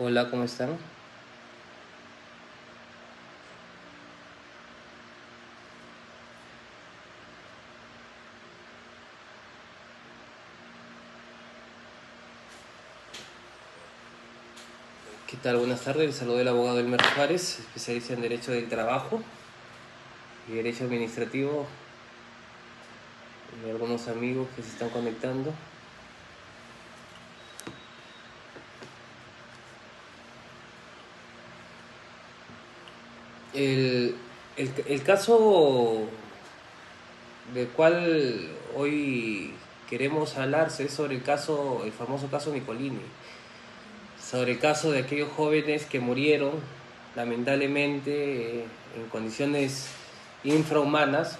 Hola, ¿cómo están? ¿Qué tal? Buenas tardes. Les saluda el abogado Elmer Juárez, especialista en Derecho del Trabajo y Derecho Administrativo. Y algunos amigos que se están conectando. El, el caso del cual hoy queremos hablarse es sobre el famoso caso Nicolini, sobre el caso de aquellos jóvenes que murieron lamentablemente en condiciones infrahumanas,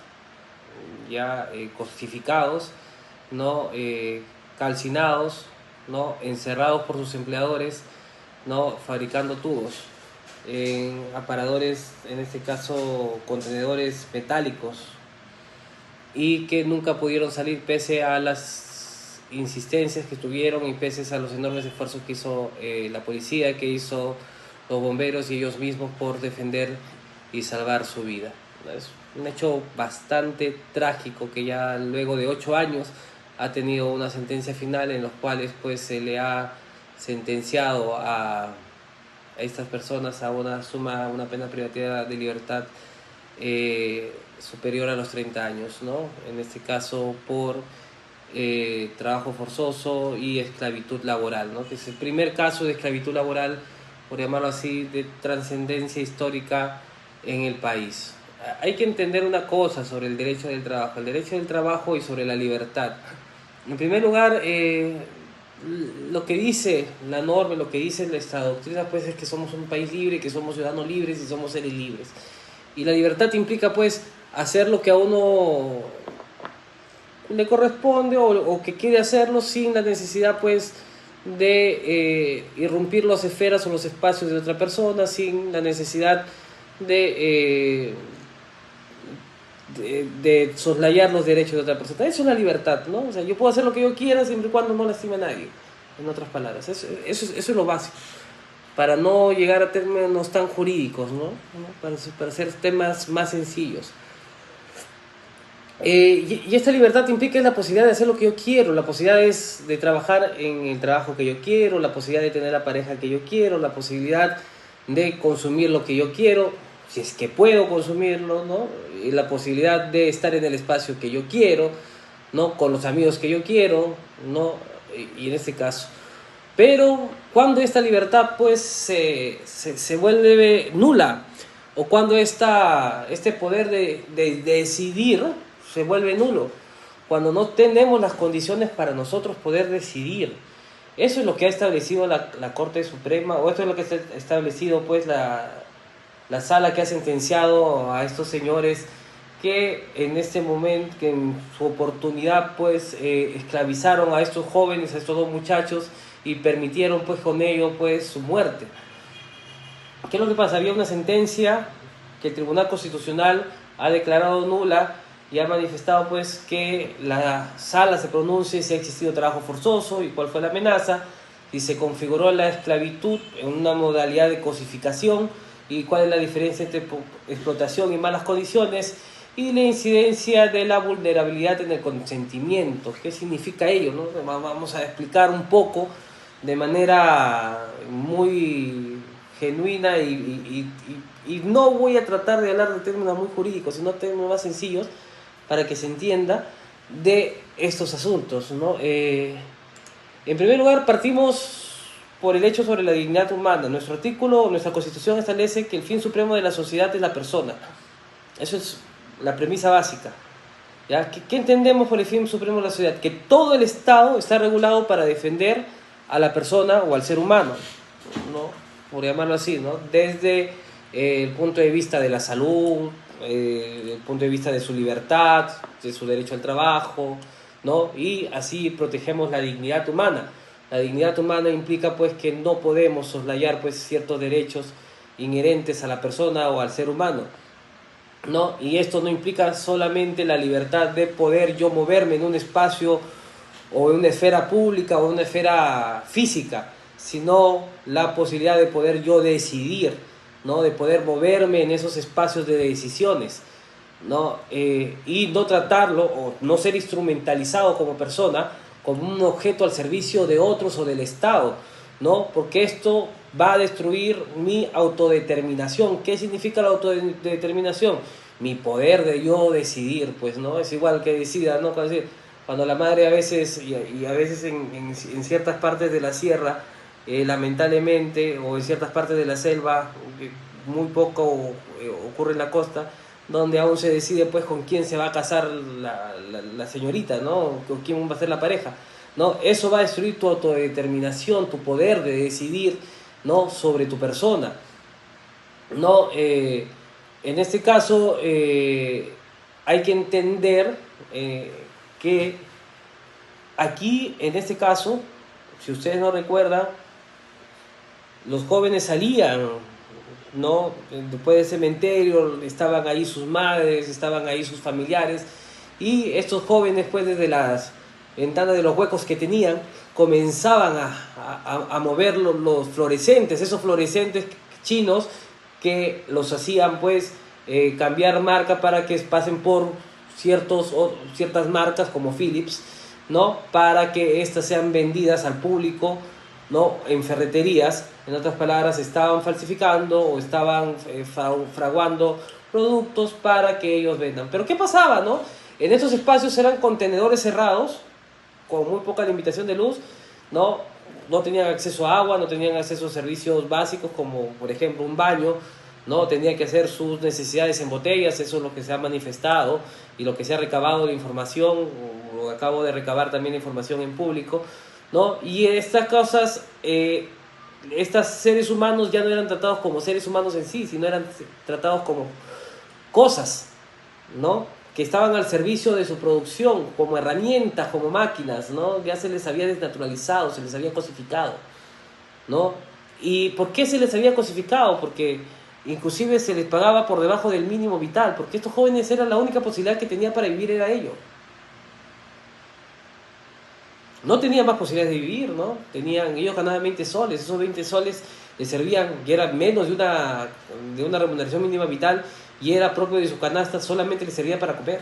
ya cosificados, ¿no? Calcinados, ¿no? Encerrados por sus empleadores, ¿no? Fabricando tubos en aparadores, en este caso contenedores metálicos, y que nunca pudieron salir pese a las insistencias que tuvieron y pese a los enormes esfuerzos que hizo la policía, que hizo los bomberos y ellos mismos por defender y salvar su vida. Es un hecho bastante trágico que ya luego de 8 años ha tenido una sentencia final en los cuales pues se le ha sentenciado a estas personas a una pena privativa de libertad superior a los 30 años, ¿no? En este caso por trabajo forzoso y esclavitud laboral, ¿no? Que es el primer caso de esclavitud laboral, por llamarlo así, de trascendencia histórica en el país. Hay que entender una cosa sobre el derecho del trabajo y sobre la libertad. En primer lugar, lo que dice la norma, lo que dice nuestra doctrina, pues es que somos un país libre, que somos ciudadanos libres y somos seres libres. Y la libertad implica, pues, hacer lo que a uno le corresponde o que quiere hacerlo sin la necesidad, pues, de irrumpir las esferas o los espacios de otra persona, sin la necesidad de, de soslayar los derechos de otra persona. Eso es la libertad, ¿no? O sea, yo puedo hacer lo que yo quiera siempre y cuando no lastime a nadie, en otras palabras. Eso es lo básico, para no llegar a términos tan jurídicos, ¿no? Para hacer temas más sencillos. Y esta libertad implica la posibilidad de hacer lo que yo quiero, la posibilidad es de trabajar en el trabajo que yo quiero, la posibilidad de tener la pareja que yo quiero, la posibilidad de consumir lo que yo quiero, si es que puedo consumirlo, ¿no? Y la posibilidad de estar en el espacio que yo quiero, ¿no? Con los amigos que yo quiero, ¿no? Y en este caso. Pero cuando esta libertad pues se vuelve nula, o cuando este poder de decidir se vuelve nulo, cuando no tenemos las condiciones para nosotros poder decidir. Eso es lo que ha establecido la Corte Suprema, o esto es lo que ha establecido pues la sala que ha sentenciado a estos señores que en este momento, que en su oportunidad pues esclavizaron a estos jóvenes, a estos dos muchachos, y permitieron pues con ello pues su muerte. ¿Qué es lo que pasa? Había una sentencia que el Tribunal Constitucional ha declarado nula y ha manifestado pues que la sala se pronuncie si ha existido trabajo forzoso y cuál fue la amenaza, y se configuró la esclavitud en una modalidad de cosificación y cuál es la diferencia entre explotación y malas condiciones, y la incidencia de la vulnerabilidad en el consentimiento. ¿Qué significa ello, no? Vamos a explicar un poco de manera muy genuina y no voy a tratar de hablar de términos muy jurídicos, sino términos más sencillos para que se entienda de estos asuntos, ¿no? En primer lugar, partimos por el hecho sobre la dignidad humana. Nuestra Constitución establece que el fin supremo de la sociedad es la persona. Eso es la premisa básica. ¿Ya? ¿Qué entendemos por el fin supremo de la sociedad? Que todo el Estado está regulado para defender a la persona o al ser humano, ¿no? Por llamarlo así, ¿no? Desde el punto de vista de la salud, el punto de vista de su libertad, de su derecho al trabajo, ¿no? Y así protegemos la dignidad humana. La dignidad humana implica pues que no podemos soslayar pues ciertos derechos inherentes a la persona o al ser humano, ¿no? Y esto no implica solamente la libertad de poder yo moverme en un espacio o en una esfera pública o en una esfera física, sino la posibilidad de poder yo decidir, ¿no? De poder moverme en esos espacios de decisiones, ¿no? Y no tratarlo o no ser instrumentalizado como persona, como un objeto al servicio de otros o del Estado, ¿no? Porque esto va a destruir mi autodeterminación. ¿Qué significa la autodeterminación? Mi poder de yo decidir, pues, ¿no? Es igual que decida, ¿no? Cuando la madre a veces, y a veces en ciertas partes de la sierra, lamentablemente, o en ciertas partes de la selva, muy poco ocurre en la costa, donde aún se decide pues con quién se va a casar la señorita, ¿no? Con quién va a ser la pareja, ¿no? Eso va a destruir tu autodeterminación, tu poder de decidir, ¿no? Sobre tu persona, ¿no? En este caso hay que entender que aquí, en este caso, si ustedes no recuerdan, los jóvenes salían, ¿no? Después del cementerio estaban ahí sus madres, estaban ahí sus familiares, y estos jóvenes, pues, desde las ventanas de los huecos que tenían, comenzaban a mover los fluorescentes, esos fluorescentes chinos que los hacían, pues, cambiar marca para que pasen por ciertas marcas como Philips, ¿no? Para que éstas sean vendidas al público, ¿no? En ferreterías. En otras palabras, estaban falsificando o estaban fraguando productos para que ellos vendan. Pero ¿qué pasaba, no? En estos espacios eran contenedores cerrados, con muy poca limitación de luz, ¿no? No tenían acceso a agua, no tenían acceso a servicios básicos como, por ejemplo, un baño, ¿no? Tenían que hacer sus necesidades en botellas. Eso es lo que se ha manifestado y lo que se ha recabado de información, o acabo de recabar también información en público, ¿no? Y estas cosas, estos seres humanos ya no eran tratados como seres humanos en sí, sino eran tratados como cosas, ¿no? Que estaban al servicio de su producción, como herramientas, como máquinas, ¿no? Ya se les había desnaturalizado, se les había cosificado, ¿no? ¿Y por qué se les había cosificado? Porque inclusive se les pagaba por debajo del mínimo vital, porque estos jóvenes eran la única posibilidad que tenían para vivir, era ello. No tenían más posibilidades de vivir, ¿no? Ellos ganaban 20 soles, esos 20 soles les servían, y era menos de una remuneración mínima vital, y era propio de su canasta, solamente les servía para comer,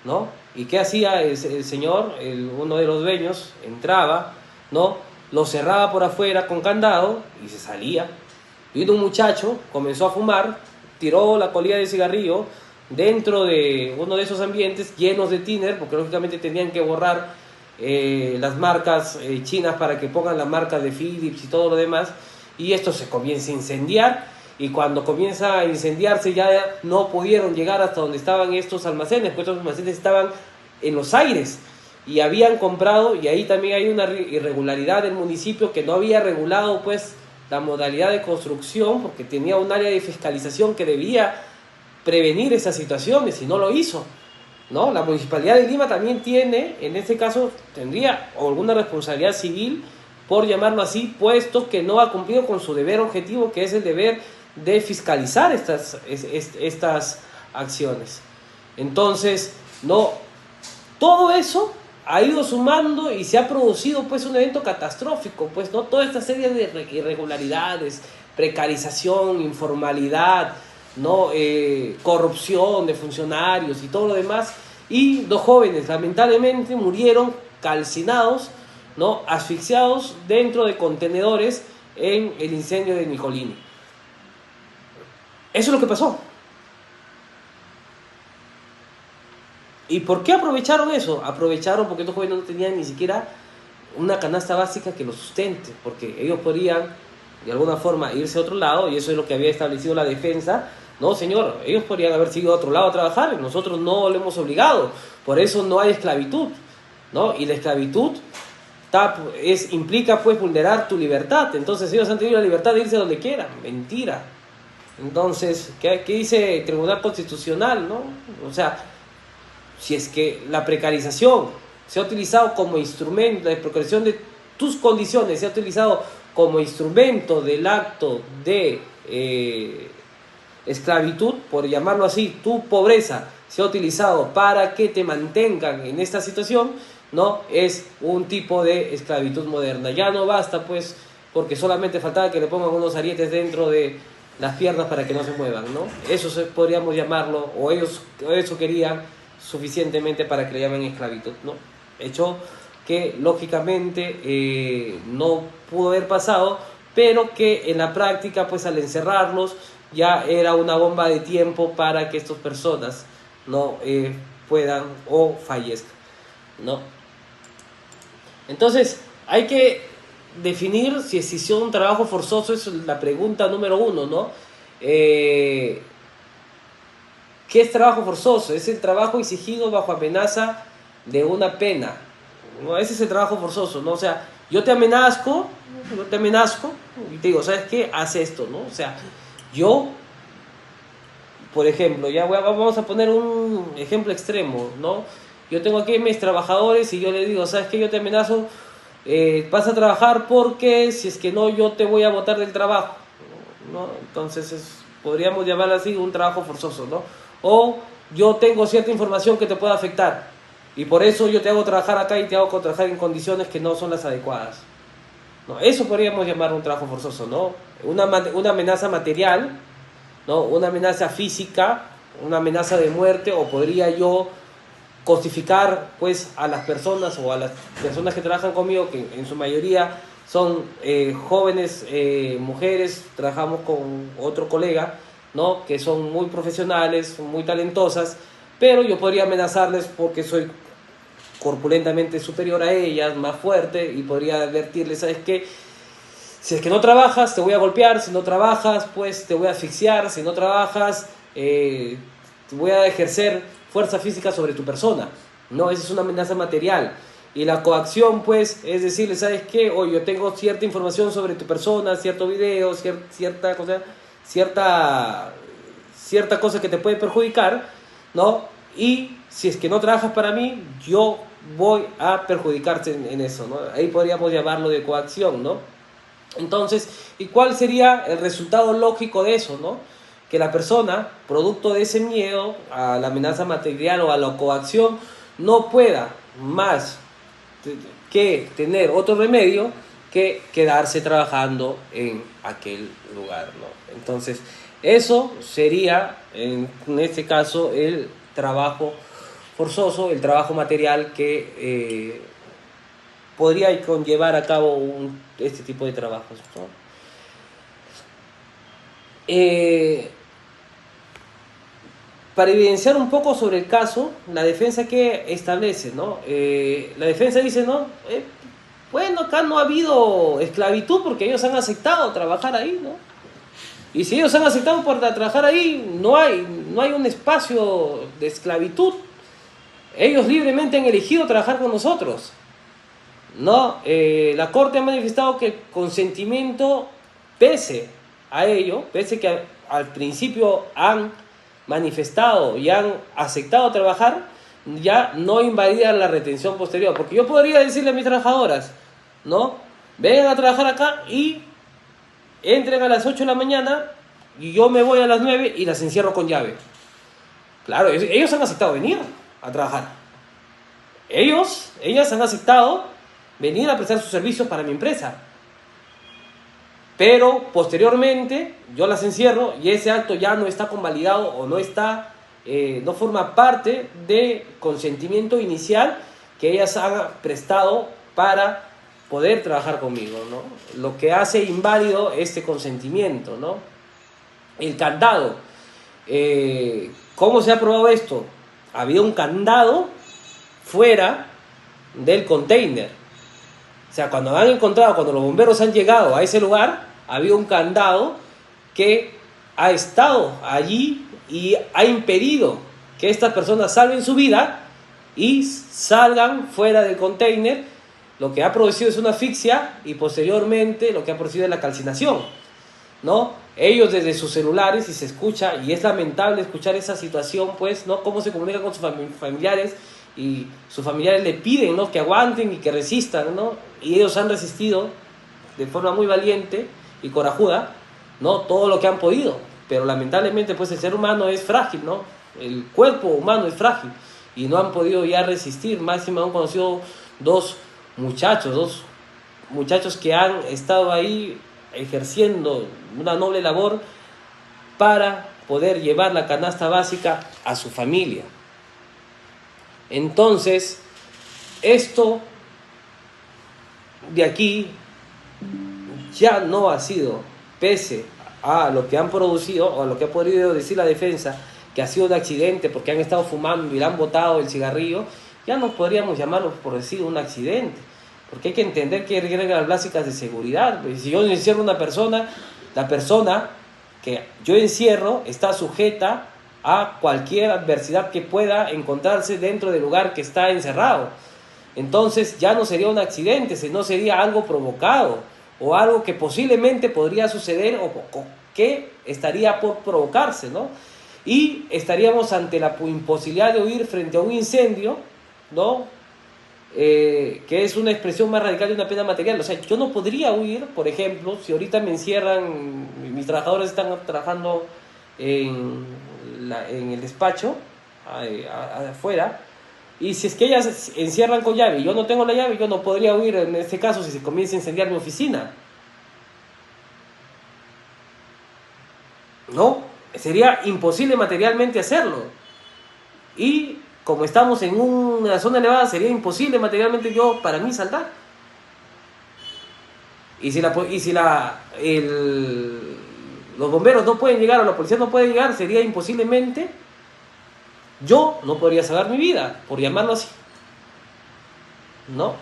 ¿no? ¿Y qué hacía el señor? Uno de los dueños entraba, ¿no? Lo cerraba por afuera con candado y se salía. Vino un muchacho, comenzó a fumar, tiró la colilla de cigarrillo dentro de uno de esos ambientes llenos de thinner, porque lógicamente tenían que borrar las marcas chinas para que pongan la marca de Philips y todo lo demás, y esto se comienza a incendiar, y cuando comienza a incendiarse ya no pudieron llegar hasta donde estaban estos almacenes, pues estos almacenes estaban en los aires, y habían comprado, y ahí también hay una irregularidad del municipio que no había regulado pues la modalidad de construcción, porque tenía un área de fiscalización que debía prevenir esas situaciones y no lo hizo, ¿no? La Municipalidad de Lima también tiene, en este caso, tendría alguna responsabilidad civil, por llamarlo así, puesto que no ha cumplido con su deber objetivo, que es el deber de fiscalizar estas acciones. Entonces, no, todo eso ha ido sumando y se ha producido pues un evento catastrófico, pues, ¿no? Toda esta serie de irregularidades, precarización, informalidad, ¿no? Corrupción de funcionarios y todo lo demás, y 2 jóvenes lamentablemente murieron calcinados, ¿no? Asfixiados dentro de contenedores en el incendio de Nicolini. Eso es lo que pasó. ¿Y por qué aprovecharon eso? Aprovecharon porque estos jóvenes no tenían ni siquiera una canasta básica que los sustente, porque ellos podrían de alguna forma irse a otro lado, y eso es lo que había establecido la defensa. No, señor, ellos podrían haber ido a otro lado a trabajar, nosotros no lo hemos obligado, por eso no hay esclavitud, ¿no? Y la esclavitud implica pues vulnerar tu libertad. Entonces ellos han tenido la libertad de irse donde quieran. Mentira. Entonces, ¿qué dice el Tribunal Constitucional, no? O sea, si es que la precarización se ha utilizado como instrumento, la precarización de tus condiciones se ha utilizado como instrumento del acto de esclavitud, por llamarlo así, tu pobreza se ha utilizado para que te mantengan en esta situación, ¿no? Es un tipo de esclavitud moderna. Ya no basta, pues, porque solamente faltaba que le pongan unos arietes dentro de las piernas para que no se muevan, ¿no? Eso podríamos llamarlo, o ellos eso querían suficientemente para que le llamen esclavitud, ¿no? Hecho que lógicamente no pudo haber pasado, pero que en la práctica, pues al encerrarlos, ya era una bomba de tiempo para que estas personas no puedan o fallezcan, ¿no? Entonces, hay que definir si existió un trabajo forzoso, es la pregunta número uno, ¿no? ¿Qué es trabajo forzoso? Es el trabajo exigido bajo amenaza de una pena, ¿no? Ese es el trabajo forzoso, ¿no? O sea, yo te amenazco y te digo, ¿sabes qué? Haz esto, ¿no? O sea, yo, por ejemplo, vamos a poner un ejemplo extremo, ¿no? Yo tengo aquí mis trabajadores y yo les digo, ¿sabes qué? Yo te amenazo, vas a trabajar porque si es que no, yo te voy a botar del trabajo, ¿no? Entonces, podríamos llamarlo así un trabajo forzoso, ¿no? O yo tengo cierta información que te puede afectar y por eso yo te hago trabajar acá y te hago trabajar en condiciones que no son las adecuadas, ¿no? Eso podríamos llamar un trabajo forzoso, ¿no? Una amenaza material, ¿no? Una amenaza física, una amenaza de muerte, o podría yo cosificar pues a las personas o a las personas que trabajan conmigo, que en su mayoría son jóvenes mujeres. Trabajamos con otro colega, ¿no? Que son muy profesionales, muy talentosas, pero yo podría amenazarles porque soy corpulentamente superior a ellas, más fuerte, y podría advertirles, ¿sabes qué? Si es que no trabajas, te voy a golpear. Si no trabajas, pues te voy a asfixiar. Si no trabajas, voy a ejercer fuerza física sobre tu persona. No, esa es una amenaza material. Y la coacción, pues, es decirle, ¿sabes qué? Oye, yo tengo cierta información sobre tu persona, cierto video, cierta cosa que te puede perjudicar, ¿no? Y si es que no trabajas para mí, yo voy a perjudicarte en eso, ¿no? Ahí podríamos llamarlo de coacción, ¿no? Entonces, ¿y cuál sería el resultado lógico de eso, no? Que la persona, producto de ese miedo a la amenaza material o a la coacción, no pueda más que tener otro remedio que quedarse trabajando en aquel lugar, ¿no? Entonces, eso sería, en este caso, el trabajo forzoso, el trabajo material que podría conllevar a cabo este tipo de trabajos, ¿no? Para evidenciar un poco sobre el caso, la defensa que establece, ¿no? La defensa dice, ¿no? Bueno, acá no ha habido esclavitud porque ellos han aceptado trabajar ahí, ¿no? Y si ellos han aceptado por trabajar ahí, no hay un espacio de esclavitud. Ellos libremente han elegido trabajar con nosotros, ¿no? La Corte ha manifestado que el consentimiento, pese a ello, pese que al principio han manifestado y han aceptado trabajar, ya no invalida la retención posterior. Porque yo podría decirle a mis trabajadoras, ¿no? Vengan a trabajar acá y entren a las 8 de la mañana y yo me voy a las 9 y las encierro con llave. Claro, ellos han aceptado venir a trabajar. Ellas han aceptado venir a prestar sus servicios para mi empresa. Pero posteriormente yo las encierro y ese acto ya no está convalidado o no forma parte de consentimiento inicial que ellas han prestado para poder trabajar conmigo, ¿no? Lo que hace inválido este consentimiento, ¿no? El candado. ¿Cómo se ha probado esto? Había un candado fuera del container. O sea, cuando los bomberos han llegado a ese lugar, había un candado que ha estado allí y ha impedido que estas personas salven su vida y salgan fuera del container. Lo que ha producido es una asfixia y posteriormente lo que ha producido es la calcinación, ¿no? Ellos desde sus celulares, y se escucha, y es lamentable escuchar esa situación, pues, ¿no? Cómo se comunican con sus familiares, y sus familiares le piden, ¿no? Que aguanten y que resistan, ¿no? Y ellos han resistido de forma muy valiente y corajuda, ¿no? Todo lo que han podido, pero lamentablemente, pues, el ser humano es frágil, ¿no? El cuerpo humano es frágil, y no han podido ya resistir. Máximo han conocido dos muchachos que han estado ahí ejerciendo una noble labor para poder llevar la canasta básica a su familia. Entonces, esto de aquí ya no ha sido, pese a lo que han producido o a lo que ha podido decir la defensa, que ha sido un accidente porque han estado fumando y le han botado el cigarrillo, ya no podríamos llamarlo por decir un accidente, porque hay que entender que hay reglas básicas de seguridad. Si yo encierro a una persona, la persona que yo encierro está sujeta a cualquier adversidad que pueda encontrarse dentro del lugar que está encerrado. Entonces ya no sería un accidente, sino sería algo provocado o algo que posiblemente podría suceder o que estaría por provocarse, ¿no? Y estaríamos ante la imposibilidad de huir frente a un incendio, ¿no? Que es una expresión más radical de una pena material. O sea, yo no podría huir, por ejemplo, si ahorita me encierran, mis trabajadores están trabajando en el despacho, afuera, y si es que ellas se encierran con llave y yo no tengo la llave, yo no podría huir en este caso si se comienza a incendiar mi oficina. No, sería imposible materialmente hacerlo. Y como estamos en una zona elevada, sería imposible materialmente para mí saltar. Y si los bomberos no pueden llegar o la policía no puede llegar, sería imposiblemente, yo no podría salvar mi vida, por llamarlo así, ¿no?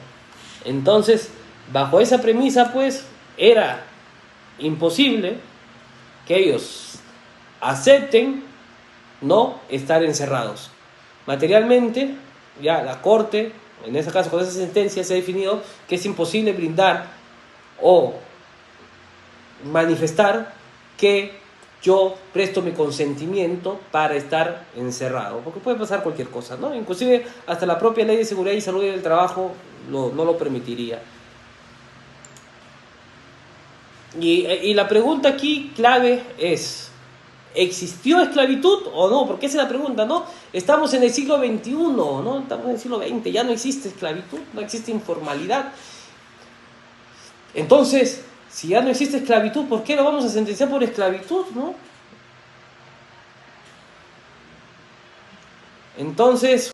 Entonces, bajo esa premisa, pues, era imposible que ellos acepten no estar encerrados. Materialmente, ya la Corte, en este caso con esa sentencia, se ha definido que es imposible brindar o manifestar que yo presto mi consentimiento para estar encerrado, porque puede pasar cualquier cosa, ¿no? Inclusive hasta la propia Ley de Seguridad y Salud del Trabajo no lo permitiría. Y la pregunta aquí clave es: ¿existió esclavitud o no? Porque esa es la pregunta, ¿no? Estamos en el siglo XXI, ¿no? Estamos en el siglo XX, ya no existe esclavitud, no existe informalidad. Entonces, si ya no existe esclavitud, ¿por qué lo vamos a sentenciar por esclavitud, no? Entonces,